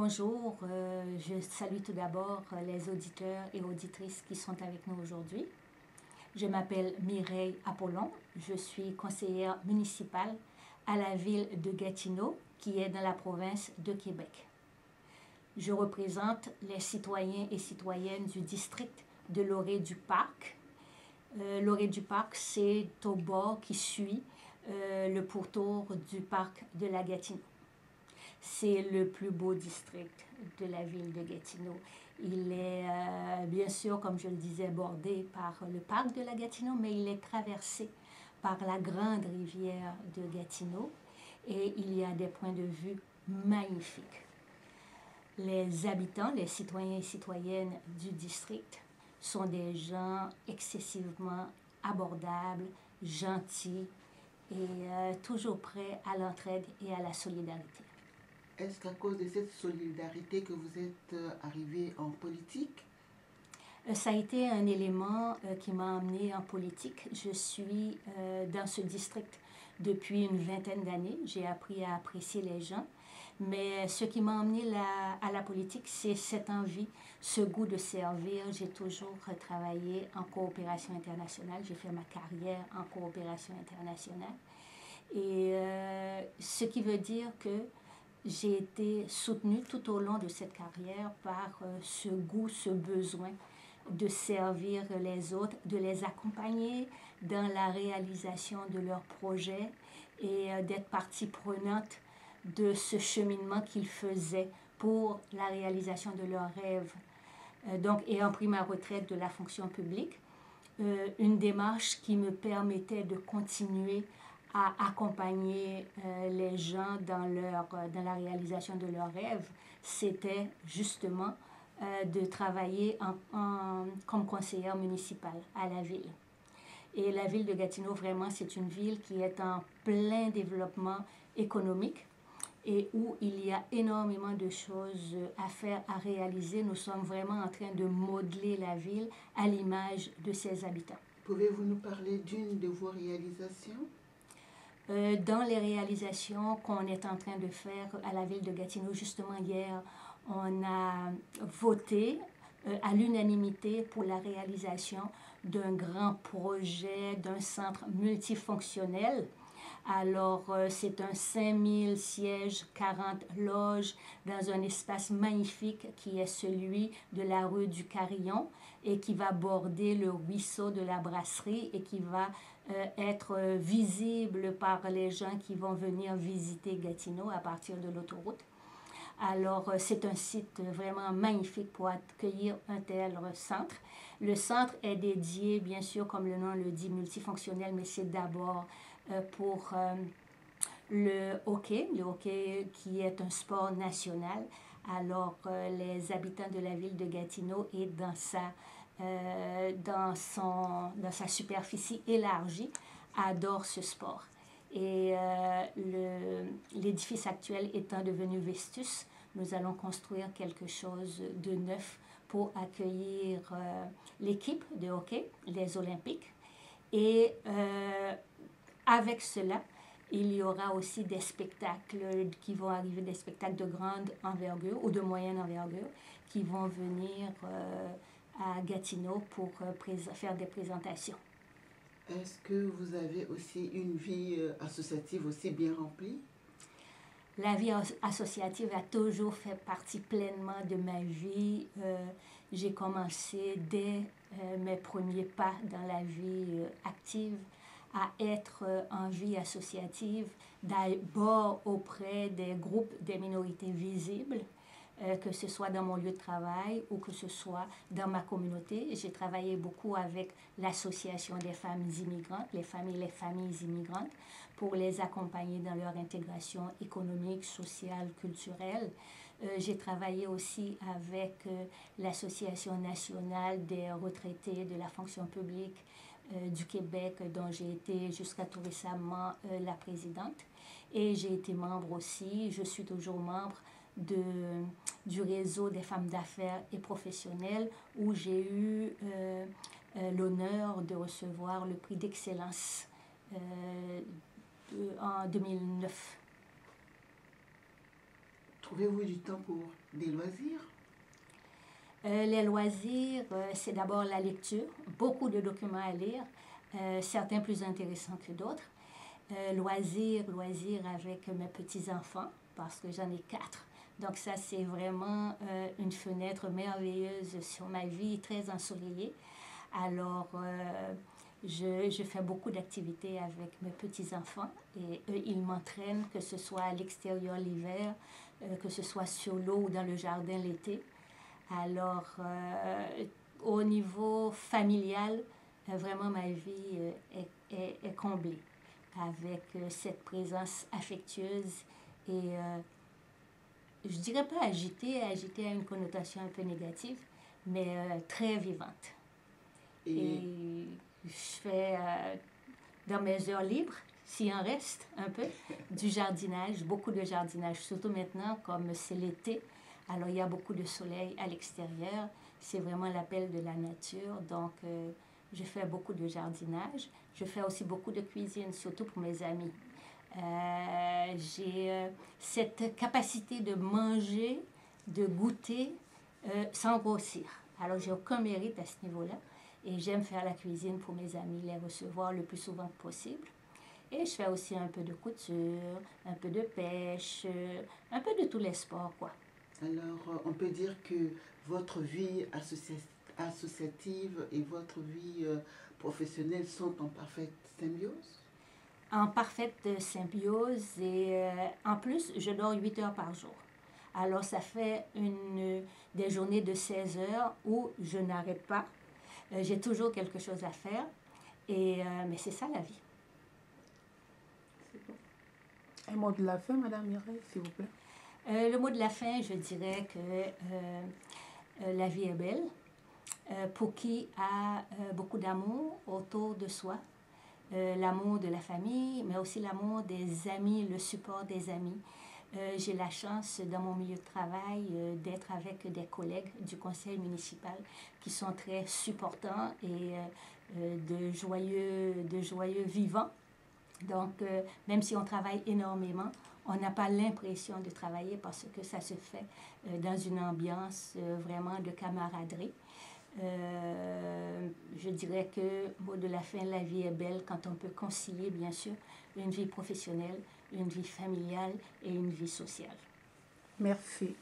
Bonjour, je salue tout d'abord les auditeurs et auditrices qui sont avec nous aujourd'hui. Je m'appelle Mireille Apollon, je suis conseillère municipale à la ville de Gatineau, qui est dans la province de Québec. Je représente les citoyens et citoyennes du district de Laurée-du-Parc. Laurée-du-Parc, c'est au bord qui suit le pourtour du parc de la Gatineau. C'est le plus beau district de la ville de Gatineau. Il est bien sûr, comme je le disais, bordé par le parc de la Gatineau, mais il est traversé par la grande rivière de Gatineau et il y a des points de vue magnifiques. Les habitants, les citoyens et citoyennes du district sont des gens excessivement abordables, gentils et toujours prêts à l'entraide et à la solidarité. Est-ce qu'à cause de cette solidarité que vous êtes arrivé en politique? Ça a été un élément qui m'a amené en politique. Je suis dans ce district depuis une vingtaine d'années. J'ai appris à apprécier les gens. Mais ce qui m'a amené à la politique, c'est cette envie, ce goût de servir. J'ai toujours travaillé en coopération internationale. J'ai fait ma carrière en coopération internationale. Et ce qui veut dire que j'ai été soutenue tout au long de cette carrière par ce goût, ce besoin de servir les autres, de les accompagner dans la réalisation de leurs projets et d'être partie prenante de ce cheminement qu'ils faisaient pour la réalisation de leurs rêves. Donc, ayant pris ma retraite de la fonction publique, une démarche qui me permettait de continuer à accompagner les gens dans la réalisation de leurs rêves, c'était justement de travailler comme conseillère municipale à la ville. Et la ville de Gatineau, vraiment, c'est une ville qui est en plein développement économique et où il y a énormément de choses à faire, à réaliser. Nous sommes vraiment en train de modeler la ville à l'image de ses habitants. Pouvez-vous nous parler d'une de vos réalisations? Dans les réalisations qu'on est en train de faire à la ville de Gatineau, justement hier, on a voté à l'unanimité pour la réalisation d'un grand projet, d'un centre multifonctionnel. Alors, c'est un 5000 sièges, 40 loges dans un espace magnifique qui est celui de la rue du Carillon et qui va border le ruisseau de la Brasserie et qui va être visible par les gens qui vont venir visiter Gatineau à partir de l'autoroute. Alors, c'est un site vraiment magnifique pour accueillir un tel centre. Le centre est dédié, bien sûr, comme le nom le dit, multifonctionnel, mais c'est d'abord pour le hockey qui est un sport national. Alors, les habitants de la ville de Gatineau et dans sa superficie élargie adorent ce sport. Et l'édifice actuel étant devenu Vestus, nous allons construire quelque chose de neuf pour accueillir l'équipe de hockey, les Olympiques. Et avec cela, il y aura aussi des spectacles qui vont arriver, des spectacles de grande envergure ou de moyenne envergure qui vont venir à Gatineau pour faire des présentations. Est-ce que vous avez aussi une vie associative aussi bien remplie? La vie associative a toujours fait partie pleinement de ma vie. J'ai commencé dès mes premiers pas dans la vie active à être en vie associative, d'abord auprès des groupes des minorités visibles, que ce soit dans mon lieu de travail ou que ce soit dans ma communauté. J'ai travaillé beaucoup avec l'association des femmes immigrantes, les familles immigrantes, pour les accompagner dans leur intégration économique, sociale, culturelle. J'ai travaillé aussi avec l'Association nationale des retraités de la fonction publique du Québec, dont j'ai été jusqu'à tout récemment la présidente. Et j'ai été membre aussi, je suis toujours membre du réseau des femmes d'affaires et professionnelles où j'ai eu l'honneur de recevoir le prix d'excellence en 2009. Trouvez-vous du temps pour des loisirs? Les loisirs, c'est d'abord la lecture, beaucoup de documents à lire, certains plus intéressants que d'autres. Loisirs avec mes petits-enfants, parce que j'en ai 4. Donc ça, c'est vraiment une fenêtre merveilleuse sur ma vie, très ensoleillée. Alors, je fais beaucoup d'activités avec mes petits-enfants et eux, ils m'entraînent, que ce soit à l'extérieur l'hiver, que ce soit sur l'eau ou dans le jardin l'été. Alors, au niveau familial, vraiment ma vie est comblée avec cette présence affectueuse et je dirais pas agitée, agitée a une connotation un peu négative, mais très vivante. Et je fais dans mes heures libres, s'il en reste un peu, du jardinage, beaucoup de jardinage, surtout maintenant comme c'est l'été. Alors il y a beaucoup de soleil à l'extérieur, c'est vraiment l'appel de la nature, donc je fais beaucoup de jardinage. Je fais aussi beaucoup de cuisine, surtout pour mes amis. J'ai cette capacité de manger, de goûter sans grossir. Alors, j'ai aucun mérite à ce niveau-là. Et j'aime faire la cuisine pour mes amis, les recevoir le plus souvent possible. Et je fais aussi un peu de couture, un peu de pêche, un peu de tous les sports, quoi. Alors, on peut dire que votre vie associative et votre vie professionnelle sont en parfaite symbiose? En parfaite symbiose et en plus, je dors 8 heures par jour. Alors, ça fait des journées de 16 heures où je n'arrête pas. J'ai toujours quelque chose à faire. Mais c'est ça la vie. C'est bon. Un mot de la fin, Madame Mireille, s'il vous plaît. Le mot de la fin, je dirais que la vie est belle. Pour qui a beaucoup d'amour autour de soi, l'amour de la famille, mais aussi l'amour des amis, le support des amis. J'ai la chance, dans mon milieu de travail, d'être avec des collègues du conseil municipal qui sont très supportants et de joyeux vivants. Donc, même si on travaille énormément, on n'a pas l'impression de travailler parce que ça se fait dans une ambiance vraiment de camaraderie. Je dirais que, mot de la fin, la vie est belle quand on peut concilier, bien sûr, une vie professionnelle, une vie familiale et une vie sociale. Merci.